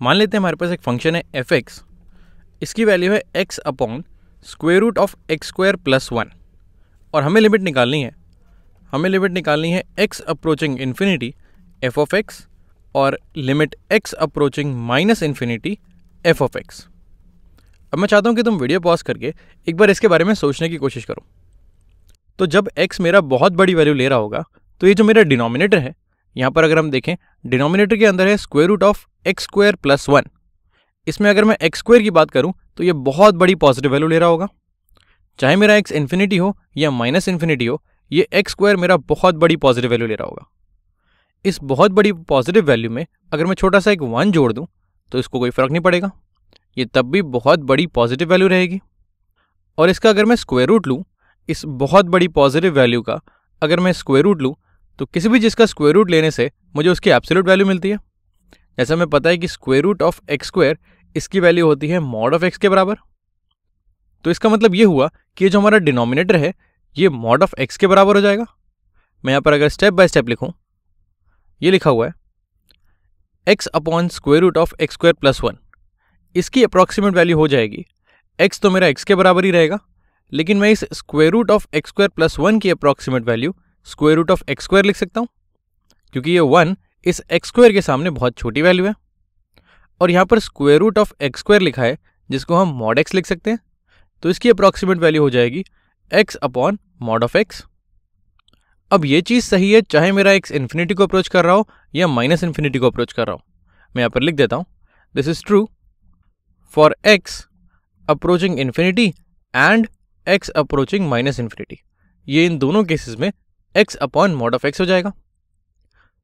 मान लेते हैं हमारे पास एक फंक्शन है एफ एक्स, इसकी वैल्यू है x upon square root of x square plus 1 और हमें लिमिट निकालनी है X approaching infinity F of X और limit X approaching minus infinity F of X. अब मैं चाहता हूं कि तुम वीडियो पॉज करके एक बार इसके बारे में सोचने की कोशिश करो। तो जब x मेरा बहुत बड़ी वैल्यू ले रहा होगा तो ये जो मेरा डिनोमिनेटर है, यहाँ पर अगर हम देखें डिनोमिनेटर के अंदर है square root of x square plus 1। इसमें अगर मैं एक्स स्क्वायर की बात करूँ तो ये बहुत बड़ी पॉजिटिव वैल्यू ले रहा होगा। चाहे मेरा x इन्फिनिटी हो या माइनस इन्फिनिटी हो, ये एक्स स्क्वायर मेरा बहुत बड़ी पॉजिटिव वैल्यू ले रहा होगा। इस बहुत बड़ी पॉजिटिव वैल्यू में अगर मैं छोटा सा एक 1 जोड़ दूँ तो इसको कोई फ़र्क नहीं पड़ेगा, ये तब भी बहुत बड़ी पॉजिटिव वैल्यू रहेगी। और इसका अगर मैं स्क्वायर रूट लूँ, इस बहुत बड़ी पॉजिटिव वैल्यू का अगर मैं स्क्वायर रूट लूँ तो किसी भी चीज़ का स्क्वायर रूट लेने से मुझे उसकी एब्सोल्यूट वैल्यू मिलती है। जैसा हमें पता है कि square root of x square इसकी वैल्यू होती है मॉड ऑफ एक्स के बराबर। तो इसका मतलब ये हुआ कि ये जो हमारा डिनोमिनेटर है ये मॉड ऑफ एक्स के बराबर हो जाएगा। मैं यहाँ पर अगर स्टेप बाय स्टेप लिखूँ, ये लिखा हुआ है x upon square root of x square plus 1। इसकी अप्रॉक्सीमेट वैल्यू हो जाएगी एक्स, तो मेरा एक्स के बराबर ही रहेगा, लेकिन मैं इस square root of x square plus 1 की approximate value square root of x square लिख सकता हूँ, क्योंकि ये 1 इस एक्स स्क्वायर के सामने बहुत छोटी वैल्यू है। और यहाँ पर square root of x square लिखा है जिसको हम मॉड एक्स लिख सकते हैं, तो इसकी अप्रॉक्सीमेट वैल्यू हो जाएगी x upon mod of X. अब ये चीज़ सही है चाहे मेरा एक्स इन्फिनिटी को अप्रोच कर रहा हो या माइनस इन्फिनिटी को अप्रोच कर रहा हो। मैं यहाँ पर लिख देता हूँ this is true for x approaching infinity and x approaching minus infinity. ये इन दोनों केसेस में x upon mod of x हो जाएगा।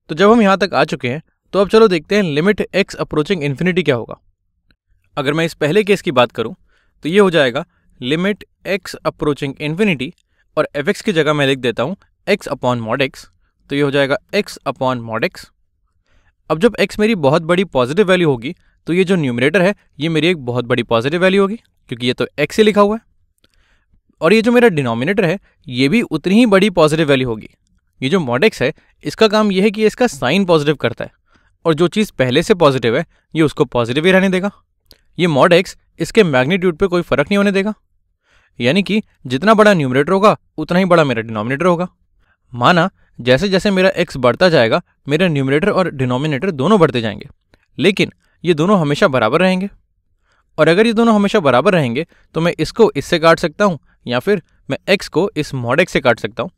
तो जब हम यहाँ तक आ चुके हैं तो अब चलो देखते हैं लिमिट एक्स अप्रोचिंग इन्फिनिटी क्या होगा। अगर मैं इस पहले केस की बात करूँ तो ये हो जाएगा लिमिट एक्स अप्रोचिंग इन्फिनिटी और एफ एक्स की जगह मैं लिख देता हूँ एक्स अपॉन मॉड एक्स, तो ये हो जाएगा एक्स अपॉन मॉड एक्स। अब जब एक्स मेरी बहुत बड़ी पॉजिटिव वैल्यू होगी तो ये जो न्यूमरेटर है ये मेरी एक बहुत बड़ी पॉजिटिव वैल्यू होगी, क्योंकि ये तो एक्स से लिखा हुआ है। और ये जो मेरा डिनोमिनेटर है ये भी उतनी ही बड़ी पॉजिटिव वैल्यू होगी। ये जो मॉड एक्स है इसका काम ये है कि इसका साइन पॉजिटिव करता है, और जो चीज़ पहले से पॉजिटिव है ये उसको पॉजिटिव ही रहने देगा। ये मॉड एक्स इसके मैग्नीट्यूड पे कोई फ़र्क नहीं होने देगा, यानी कि जितना बड़ा न्यूमरेटर होगा उतना ही बड़ा मेरा डिनोमिनेटर होगा। माना जैसे जैसे मेरा एक्स बढ़ता जाएगा मेरा न्यूमरेटर और डिनोमिनेटर दोनों बढ़ते जाएंगे, लेकिन ये दोनों हमेशा बराबर रहेंगे। और अगर ये दोनों हमेशा बराबर रहेंगे तो मैं इसको इससे काट सकता हूँ या फिर मैं x को इस मॉड x से काट सकता हूँ,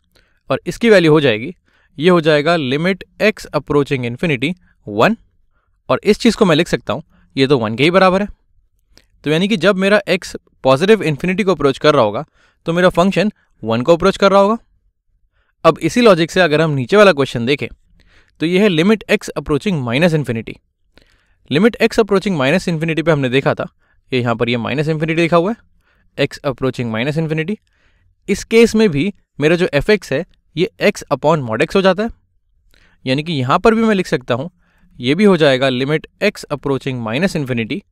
और इसकी वैल्यू हो जाएगी, ये हो जाएगा लिमिट x अप्रोचिंग इन्फिनिटी 1। और इस चीज़ को मैं लिख सकता हूँ ये तो 1 के ही बराबर है। तो यानी कि जब मेरा x पॉजिटिव इन्फिनिटी को अप्रोच कर रहा होगा तो मेरा फंक्शन 1 को अप्रोच कर रहा होगा। अब इसी लॉजिक से अगर हम नीचे वाला क्वेश्चन देखें तो ये है limit x approaching minus infinity. Limit x approaching minus infinity पे हमने देखा था ये यहाँ पर ये माइनस इन्फिनिटी लिखा हुआ है, x अप्रोचिंग माइनस इन्फिनिटी। इस केस में भी मेरा जो एफ एक्स है ये x अपॉन मॉड एक्स हो जाता है, यानी कि यहाँ पर भी मैं लिख सकता हूँ ये भी हो जाएगा limit x approaching minus infinity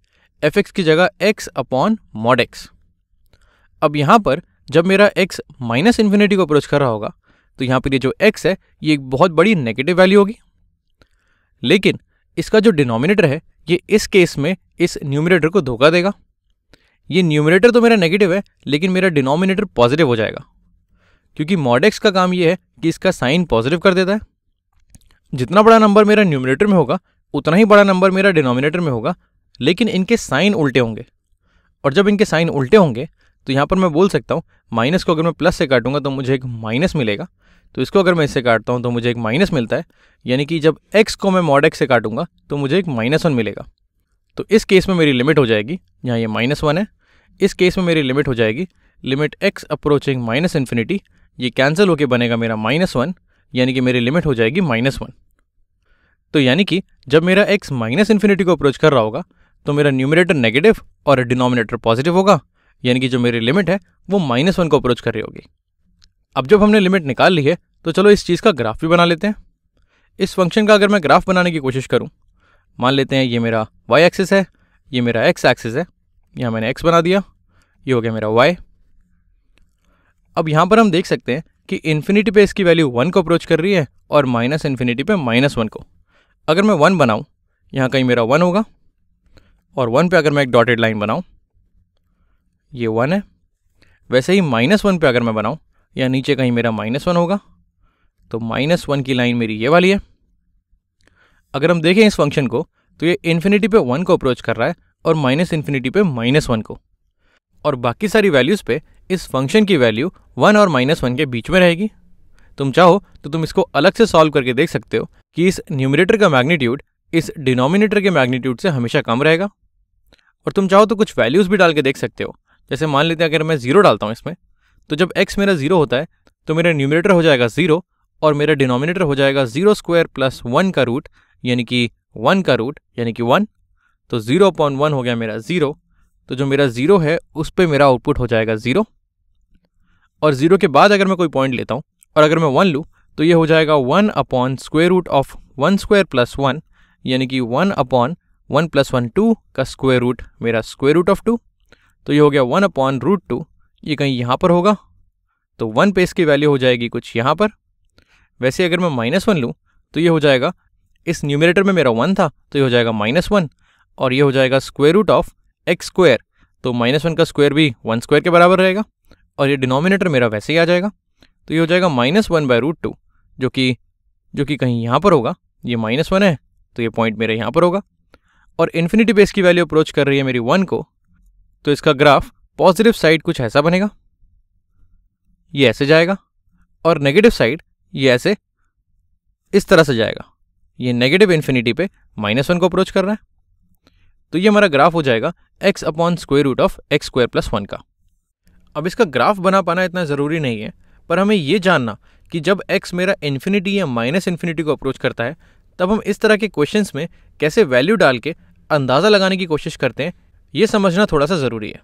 F x की जगह x अपॉन मॉड एक्स। अब यहाँ पर जब मेरा x माइनस इन्फिनिटी को अप्रोच कर रहा होगा तो यहाँ पर ये जो x है ये एक बहुत बड़ी नेगेटिव वैल्यू होगी, लेकिन इसका जो डिनोमिनेटर है ये इस केस में इस न्यूमरेटर को धोखा देगा। ये न्यूमरेटर तो मेरा नेगेटिव है लेकिन मेरा डिनोमिनेटर पॉजिटिव हो जाएगा, क्योंकि मॉड एक्स का काम ये है कि इसका साइन पॉजिटिव कर देता है। जितना बड़ा नंबर मेरा न्यूमरेटर में होगा उतना ही बड़ा नंबर मेरा डिनोमिनेटर में होगा, लेकिन इनके साइन उल्टे होंगे। और जब इनके साइन उल्टे होंगे तो यहाँ पर मैं बोल सकता हूँ माइनस को अगर मैं प्लस से काटूंगा तो मुझे एक माइनस मिलेगा, तो इसको अगर मैं इससे काटता हूँ तो मुझे एक माइनस मिलता है, यानी कि जब x को मैं मॉड x से काटूंगा तो मुझे एक -1 मिलेगा। तो इस केस में मेरी लिमिट हो जाएगी, यहाँ ये -1 है, इस केस में मेरी लिमिट हो जाएगी limit x approaching minus infinity, ये कैंसिल होके बनेगा मेरा -1, यानी कि मेरी लिमिट हो जाएगी -1। तो यानी कि जब मेरा x माइनस इन्फिनिटी को अप्रोच कर रहा होगा तो मेरा न्यूमरेटर नेगेटिव और डिनोमिनेटर पॉजिटिव होगा, यानी कि जो मेरी लिमिट है वो -1 को अप्रोच कर रही होगी। अब जब हमने लिमिट निकाल ली है तो चलो इस चीज़ का ग्राफ भी बना लेते हैं। इस फंक्शन का अगर मैं ग्राफ बनाने की कोशिश करूं, मान लेते हैं ये मेरा y एक्सिस है, ये मेरा x एक्सिस है, यहाँ मैंने x बना दिया, ये हो गया मेरा y। अब यहाँ पर हम देख सकते हैं कि इन्फिनिटी पे इसकी वैल्यू 1 को अप्रोच कर रही है और माइनस इन्फिनिटी पे -1 को। अगर मैं 1 बनाऊँ, यहाँ कहीं मेरा 1 होगा, और 1 पे अगर मैं एक डॉटेड लाइन बनाऊँ, ये 1 है। वैसे ही -1 पे अगर मैं बनाऊँ, या नीचे कहीं मेरा -1 होगा, तो -1 की लाइन मेरी ये वाली है। अगर हम देखें इस फंक्शन को, तो ये इन्फिनिटी पे 1 को अप्रोच कर रहा है और -इन्फिनिटी पे -1 को, और बाकी सारी वैल्यूज़ पे इस फंक्शन की वैल्यू 1 और -1 के बीच में रहेगी। तुम चाहो तो तुम इसको अलग से सॉल्व करके देख सकते हो कि इस न्यूमरेटर का मैग्नीट्यूड इस डिनोमिनेटर के मैग्नीट्यूड से हमेशा कम रहेगा। और तुम चाहो तो कुछ वैल्यूज़ भी डाल के देख सकते हो। जैसे मान लेते हैं अगर मैं 0 डालता हूँ इसमें, तो जब x मेरा 0 होता है तो मेरा न्यूमरेटर हो जाएगा 0 और मेरा डिनोमिनेटर हो जाएगा 0² प्लस 1 का रूट यानी कि 1 का रूट यानी कि 1। तो 0/1 हो गया मेरा 0। तो जो मेरा 0 है उस पर मेरा आउटपुट हो जाएगा 0। और 0 के बाद अगर मैं कोई पॉइंट लेता हूँ और अगर मैं 1 लूँ तो ये हो जाएगा 1/√1² प्लस 1 यानी कि 1/1 + 1 2 का स्क्वायर रूट मेरा √2। तो ये हो गया 1/√2। ये कहीं यहाँ पर होगा, तो 1 पे इसकी वैल्यू हो जाएगी कुछ यहाँ पर। वैसे अगर मैं -1 लूँ तो ये हो जाएगा, इस न्यूमरेटर में मेरा 1 था तो ये हो जाएगा -1 और ये हो जाएगा x²। तो -1 का स्क्वायर भी 1² के बराबर रहेगा और ये डिनोमिनेटर मेरा वैसे ही आ जाएगा। तो ये हो जाएगा -1/√2 जो कि कहीं यहाँ पर होगा। ये -1 है तो ये पॉइंट मेरा यहाँ पर होगा और इन्फिनिटी पे इसकी वैल्यू अप्रोच कर रही है मेरी 1 को। तो इसका ग्राफ पॉजिटिव साइड कुछ ऐसा बनेगा, ये ऐसे जाएगा, और नेगेटिव साइड ये ऐसे इस तरह से जाएगा। ये नेगेटिव इन्फिनिटी पे -1 को अप्रोच कर रहा है। तो ये हमारा ग्राफ हो जाएगा x/√x² प्लस 1 का। अब इसका ग्राफ बना पाना इतना ज़रूरी नहीं है, पर हमें ये जानना कि जब x मेरा इन्फिनिटी या -इन्फिनिटी को अप्रोच करता है तब हम इस तरह के क्वेश्चंस में कैसे वैल्यू डाल के अंदाज़ा लगाने की कोशिश करते हैं, ये समझना थोड़ा सा ज़रूरी है।